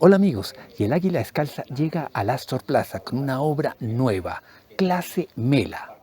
Hola amigos, y el Águila Descalza llega al Astor Plaza con una obra nueva, Clase Mela.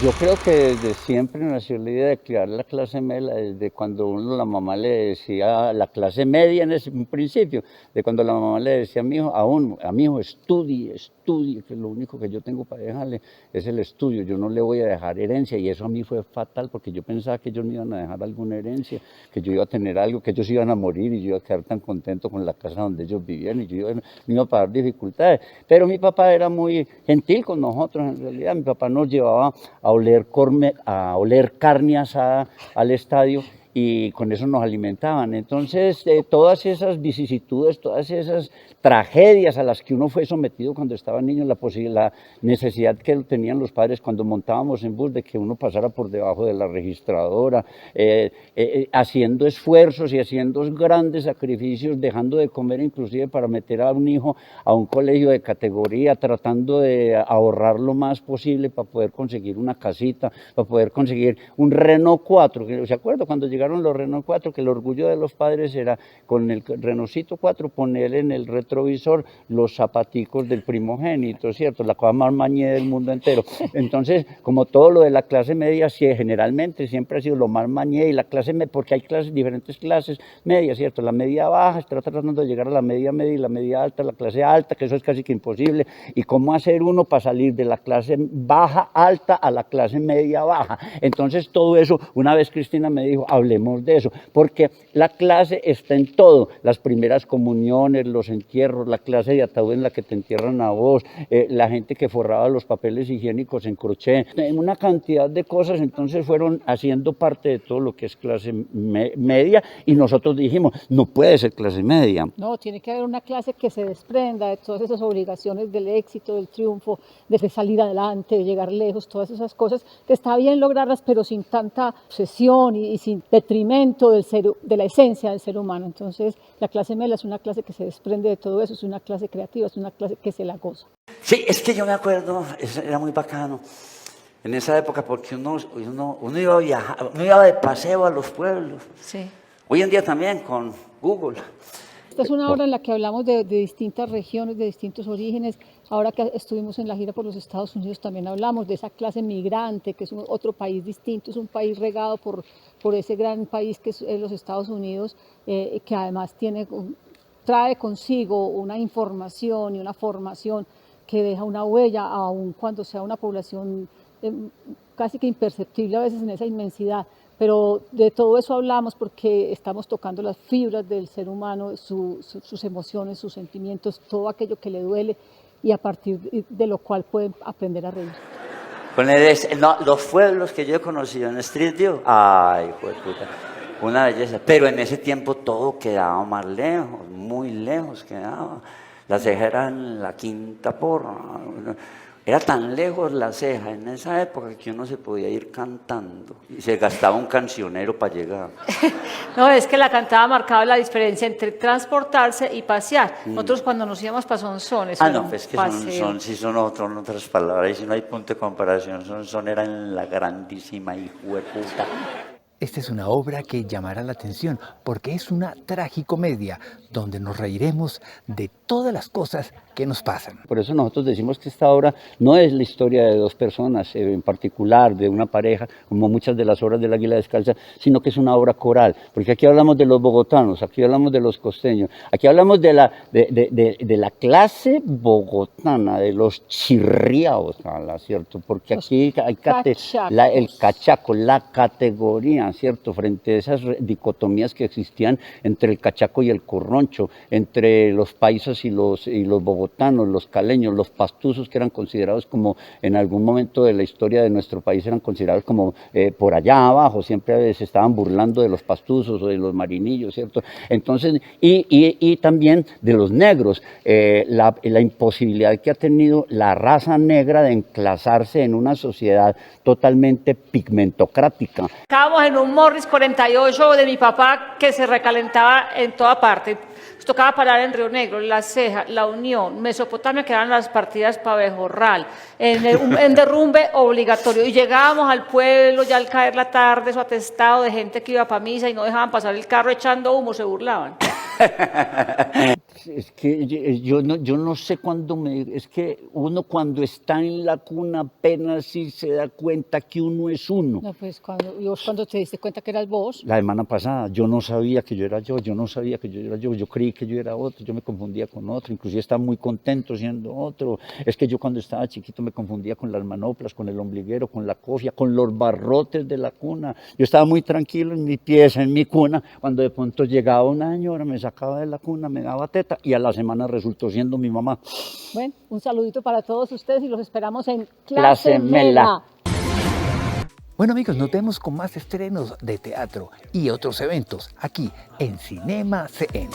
Yo creo que desde siempre nació la idea de crear la clase media, desde cuando la mamá le decía, la clase media en ese un principio, de cuando la mamá le decía a mi hijo, a mi hijo estudie, estudie, que lo único que yo tengo para dejarle es el estudio, yo no le voy a dejar herencia, y eso a mí fue fatal, porque yo pensaba que ellos me iban a dejar alguna herencia, que yo iba a tener algo, que ellos iban a morir, y yo iba a quedar tan contento con la casa donde ellos vivían, y me iba a pagar dificultades, pero mi papá era muy gentil con nosotros, en realidad, mi papá nos llevaba a oler carne asada al estadio y con eso nos alimentaban. Entonces, todas esas vicisitudes, todas esas tragedias a las que uno fue sometido cuando estaba niño, la necesidad que tenían los padres cuando montábamos en bus de que uno pasara por debajo de la registradora, haciendo esfuerzos y haciendo grandes sacrificios, dejando de comer inclusive para meter a un hijo a un colegio de categoría, tratando de ahorrar lo más posible para poder conseguir una casita, para poder conseguir un Renault 4. ¿Se acuerda cuando llegaron los Renault 4? Que el orgullo de los padres era con el Renaultcito 4 poner en el retrovisor los zapaticos del primogénito, ¿cierto? La cosa más mañé del mundo entero. Entonces, como todo lo de la clase media, sí, generalmente siempre ha sido lo más mañé, y la clase media, porque hay diferentes clases medias, ¿cierto? La media baja está tratando de llegar a la media media, y la media alta, la clase alta, que eso es casi que imposible. ¿Y cómo hacer uno para salir de la clase baja alta a la clase media baja? Entonces todo eso, una vez Cristina me dijo, hablemos de eso, porque la clase está en todo, las primeras comuniones, los entierros, la clase de ataúd en la que te entierran a vos, la gente que forraba los papeles higiénicos en crochet, una cantidad de cosas. Entonces fueron haciendo parte de todo lo que es clase media, y nosotros dijimos, no puede ser clase media. No, tiene que haber una clase que se desprenda de todas esas obligaciones del éxito, del triunfo, de salir adelante, de llegar lejos, todas esas cosas que está bien lograrlas, pero sin tanta obsesión y sin detrimento de la esencia del ser humano. Entonces, la clase Mela es una clase que se desprende de todo eso, es una clase creativa, es una clase que se la goza. Sí, es que yo me acuerdo, era muy bacano en esa época, porque uno iba a viajar, uno iba de paseo a los pueblos. Sí. Hoy en día también con Google. Esta es una obra en la que hablamos de distintas regiones, de distintos orígenes. Ahora que estuvimos en la gira por los Estados Unidos también hablamos de esa clase migrante, que es otro país distinto, es un país regado por ese gran país que es los Estados Unidos, que además trae consigo una información y una formación que deja una huella, aun cuando sea una población casi que imperceptible a veces en esa inmensidad. Pero de todo eso hablamos porque estamos tocando las fibras del ser humano, sus emociones, sus sentimientos, todo aquello que le duele, y a partir de lo cual pueden aprender a reír. Los pueblos que yo he conocido en Street View, ay, pues puta, una belleza. Pero en ese tiempo todo quedaba más lejos, muy lejos quedaba. La ceja era en la quinta porra. Era tan lejos la ceja en esa época que uno se podía ir cantando y se gastaba un cancionero para llegar. No, es que la cantada marcaba la diferencia entre transportarse y pasear. Nosotros cuando nos íbamos para Sonsón, no, pues que son otras palabras, y si no hay punto de comparación. Sonsón era en la grandísima hijueputa. Esta es una obra que llamará la atención porque es una tragicomedia donde nos reiremos de todas las cosas que nos pasan. Por eso nosotros decimos que esta obra no es la historia de dos personas, en particular de una pareja, como muchas de las obras del Águila Descalza, sino que es una obra coral, porque aquí hablamos de los bogotanos, aquí hablamos de los costeños, aquí hablamos de la clase bogotana, de los chirriaos, ¿cierto? Porque aquí hay el cachaco, la categoría, ¿cierto? Frente a esas dicotomías que existían entre el cachaco y el corroncho, entre los paisas y los bogotanos, los caleños, los pastuzos, que eran considerados como, en algún momento de la historia de nuestro país, eran considerados como por allá abajo, siempre se estaban burlando de los pastuzos o de los marinillos, ¿cierto? Entonces, y también de los negros, la imposibilidad que ha tenido la raza negra de enclasarse en una sociedad totalmente pigmentocrática. Estábamos en un Morris 48 de mi papá que se recalentaba en toda parte. Nos tocaba parar en Río Negro, La Ceja, La Unión, Mesopotamia, que eran las partidas para Bejorral, en derrumbe obligatorio. Y llegábamos al pueblo ya al caer la tarde, eso atestado de gente que iba para misa y no dejaban pasar el carro echando humo, se burlaban. Es que yo no sé cuándo es que uno cuando está en la cuna apenas sí se da cuenta que uno es uno. No, pues ¿y vos cuando te diste cuenta que eras vos? La semana pasada yo no sabía que yo era yo no sabía que yo era yo creí que yo era otro, yo me confundía con otro, inclusive estaba muy contento siendo otro. Es que yo cuando estaba chiquito me confundía con las manoplas, con el ombliguero, con la cofia, con los barrotes de la cuna. Yo estaba muy tranquilo en mi pieza, en mi cuna, cuando de pronto llegaba una señora, me sacaba de la cuna, me daba teta y a la semana resultó siendo mi mamá. Bueno, un saludito para todos ustedes y los esperamos en Clase Mela. Bueno amigos, nos vemos con más estrenos de teatro y otros eventos aquí en Cinema CN.